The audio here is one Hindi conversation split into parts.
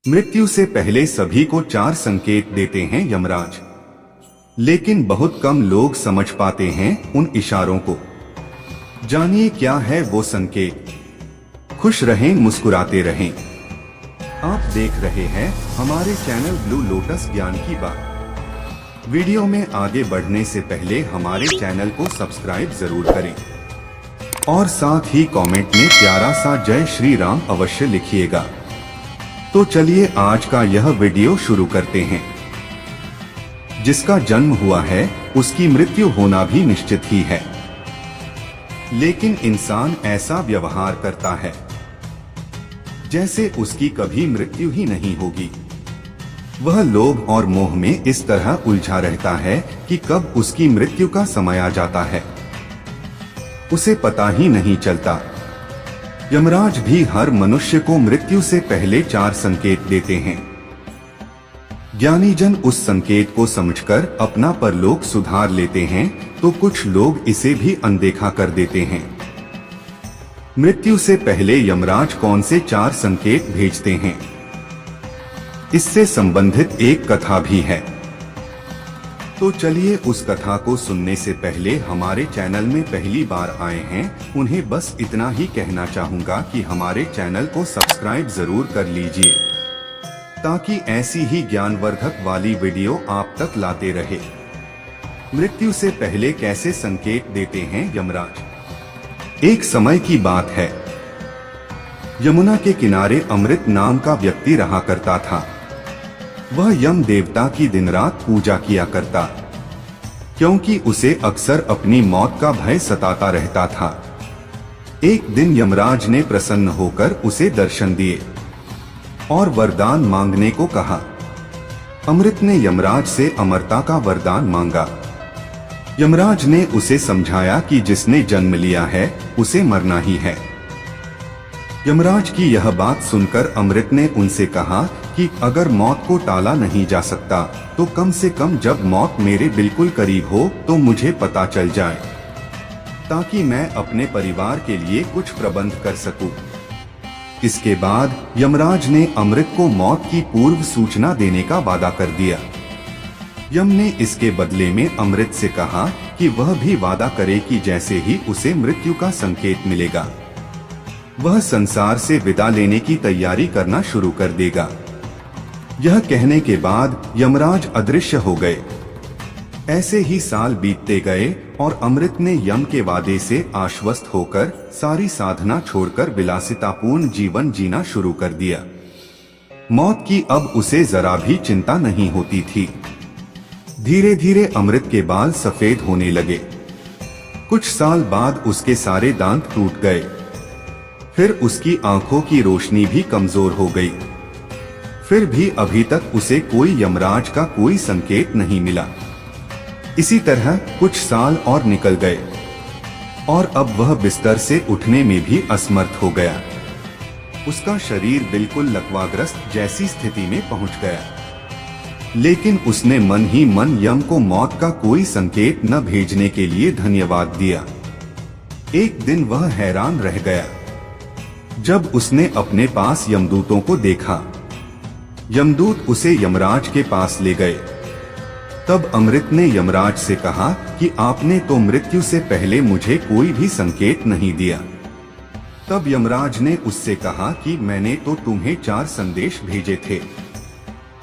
मृत्यु से पहले सभी को 4 संकेत देते हैं यमराज, लेकिन बहुत कम लोग समझ पाते हैं उन इशारों को। जानिए क्या है वो संकेत। खुश रहें, मुस्कुराते रहें। आप देख रहे हैं हमारे चैनल ब्लू लोटस ज्ञान की बात। वीडियो में आगे बढ़ने से पहले हमारे चैनल को सब्सक्राइब जरूर करें और साथ ही कमेंट में प्यारा सा जय श्री राम अवश्य लिखिएगा। तो चलिए आज का यह वीडियो शुरू करते हैं। जिसका जन्म हुआ है उसकी मृत्यु होना भी निश्चित ही है, लेकिन इंसान ऐसा व्यवहार करता है जैसे उसकी कभी मृत्यु ही नहीं होगी। वह लोभ और मोह में इस तरह उलझा रहता है कि कब उसकी मृत्यु का समय आ जाता है उसे पता ही नहीं चलता। यमराज भी हर मनुष्य को मृत्यु से पहले 4 संकेत देते हैं। ज्ञानी जन उस संकेत को समझकर अपना परलोक सुधार लेते हैं, तो कुछ लोग इसे भी अनदेखा कर देते हैं। मृत्यु से पहले यमराज कौन से 4 संकेत भेजते हैं, इससे संबंधित एक कथा भी है। तो चलिए उस कथा को सुनने से पहले हमारे चैनल में पहली बार आए हैं उन्हें बस इतना ही कहना चाहूंगा कि हमारे चैनल को सब्सक्राइब जरूर कर लीजिए, ताकि ऐसी ही ज्ञानवर्धक वाली वीडियो आप तक लाते रहे। मृत्यु से पहले कैसे संकेत देते हैं यमराज। एक समय की बात है, यमुना के किनारे अमृत नाम का व्यक्ति रहा करता था। वह यम देवता की दिन रात पूजा किया करता, क्योंकि उसे अक्सर अपनी मौत का भय सताता रहता था। एक दिन यमराज ने प्रसन्न होकर उसे दर्शन दिए और वरदान मांगने को कहा। अमृत ने यमराज से अमरता का वरदान मांगा। यमराज ने उसे समझाया कि जिसने जन्म लिया है उसे मरना ही है। यमराज की यह बात सुनकर अमृत ने उनसे कहा कि अगर मौत को टाला नहीं जा सकता तो कम से कम जब मौत मेरे बिल्कुल करीब हो तो मुझे पता चल जाए, ताकि मैं अपने परिवार के लिए कुछ प्रबंध कर सकूं। इसके बाद यमराज ने अमृत को मौत की पूर्व सूचना देने का वादा कर दिया। यम ने इसके बदले में अमृत से कहा कि वह भी वादा करे कि जैसे ही उसे मृत्यु का संकेत मिलेगा वह संसार से विदा लेने की तैयारी करना शुरू कर देगा। यह कहने के बाद यमराज अदृश्य हो गए। ऐसे ही साल बीतते गए और अमृत ने यम के वादे से आश्वस्त होकर सारी साधना छोड़कर विलासितापूर्ण जीवन जीना शुरू कर दिया। मौत की अब उसे जरा भी चिंता नहीं होती थी। धीरे धीरे अमृत के बाल सफेद होने लगे। कुछ साल बाद उसके सारे दांत टूट गए। फिर उसकी आंखों की रोशनी भी कमजोर हो गई। फिर भी अभी तक उसे कोई यमराज का कोई संकेत नहीं मिला। इसी तरह कुछ साल और निकल गए और अब वह बिस्तर से उठने में भी असमर्थ हो गया। उसका शरीर बिल्कुल लकवाग्रस्त जैसी स्थिति में पहुंच गया। लेकिन उसने मन ही मन यम को मौत का कोई संकेत न भेजने के लिए धन्यवाद दिया। एक दिन वह हैरान रह गया जब उसने अपने पास यमदूतों को देखा। यमदूत उसे यमराज के पास ले गए। तब अमृत ने यमराज से कहा कि आपने तो मृत्यु से पहले मुझे कोई भी संकेत नहीं दिया। तब यमराज ने उससे कहा कि मैंने तो तुम्हें 4 संदेश भेजे थे,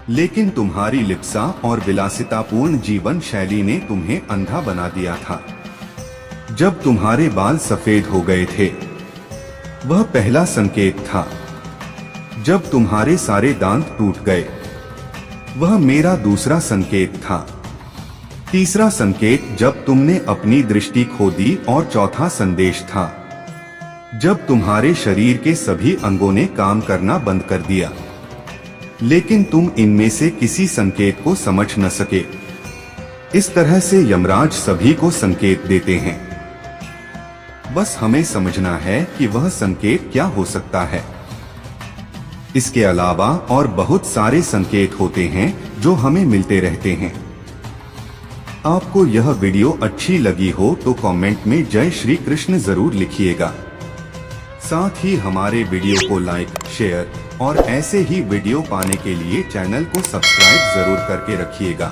लेकिन तुम्हारी लिप्सा और विलासितापूर्ण जीवन शैली ने तुम्हें अंधा बना दिया था। जब तुम्हारे बाल सफेद हो गए थे वह पहला संकेत था। जब तुम्हारे सारे दांत टूट गए वह मेरा दूसरा संकेत था। तीसरा संकेत जब तुमने अपनी दृष्टि खो दी और चौथा संदेश था जब तुम्हारे शरीर के सभी अंगों ने काम करना बंद कर दिया, लेकिन तुम इनमें से किसी संकेत को समझ न सके। इस तरह से यमराज सभी को संकेत देते हैं। बस हमें समझना है कि वह संकेत क्या हो सकता है। इसके अलावा और बहुत सारे संकेत होते हैं जो हमें मिलते रहते हैं। आपको यह वीडियो अच्छी लगी हो तो कमेंट में जय श्री कृष्ण जरूर लिखिएगा। साथ ही हमारे वीडियो को लाइक, शेयर और ऐसे ही वीडियो पाने के लिए चैनल को सब्सक्राइब जरूर करके रखिएगा।